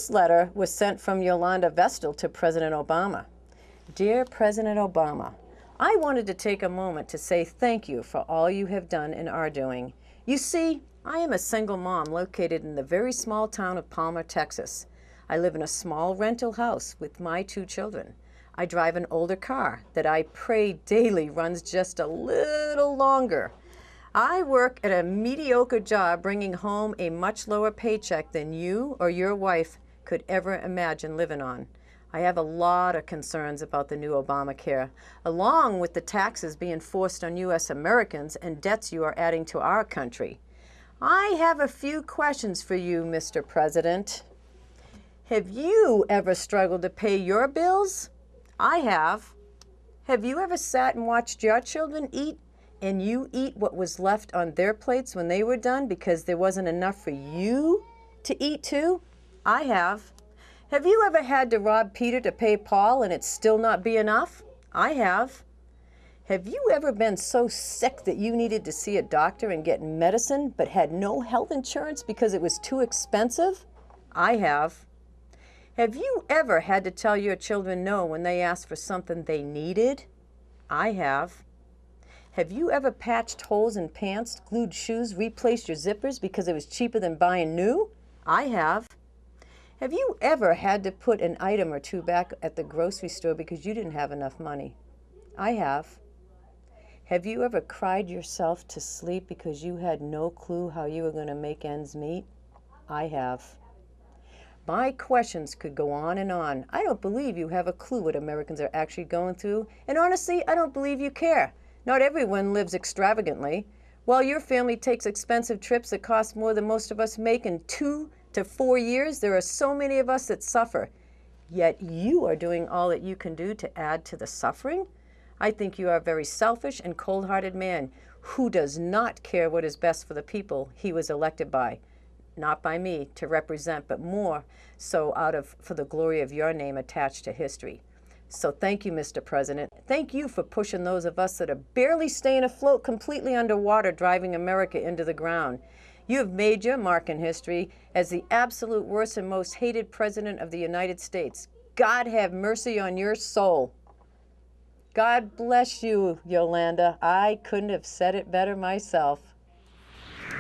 This letter was sent from Yolanda Vestal to President Obama. Dear President Obama, I wanted to take a moment to say thank you for all you have done and are doing. You see, I am a single mom located in the very small town of Palmer, Texas. I live in a small rental house with my 2 children. I drive an older car that I pray daily runs just a little longer. I work at a mediocre job bringing home a much lower paycheck than you or your wife could ever imagine living on. I have a lot of concerns about the new Obamacare, along with the taxes being forced on U.S. Americans and debts you are adding to our country. I have a few questions for you, Mr. President. Have you ever struggled to pay your bills? I have. Have you ever sat and watched your children eat and you eat what was left on their plates when they were done because there wasn't enough for you to eat too? I have. Have you ever had to rob Peter to pay Paul and it still not be enough? I have. Have you ever been so sick that you needed to see a doctor and get medicine but had no health insurance because it was too expensive? I have. Have you ever had to tell your children no when they asked for something they needed? I have. Have you ever patched holes in pants, glued shoes, replaced your zippers because it was cheaper than buying new? I have. Have you ever had to put an item or two back at the grocery store because you didn't have enough money? I have. Have you ever cried yourself to sleep because you had no clue how you were going to make ends meet? I have. My questions could go on and on. I don't believe you have a clue what Americans are actually going through, and honestly, I don't believe you care. Not everyone lives extravagantly. While your family takes expensive trips that cost more than most of us make in 2 to 4 years, there are so many of us that suffer. Yet you are doing all that you can do to add to the suffering? I think you are a very selfish and cold-hearted man who does not care what is best for the people he was elected by. Not by me to represent, but more so for the glory of your name attached to history. So thank you, Mr. President. Thank you for pushing those of us that are barely staying afloat completely underwater, driving America into the ground. You have made your mark in history as the absolute worst and most hated president of the United States. God have mercy on your soul. God bless you, Yolanda. I couldn't have said it better myself.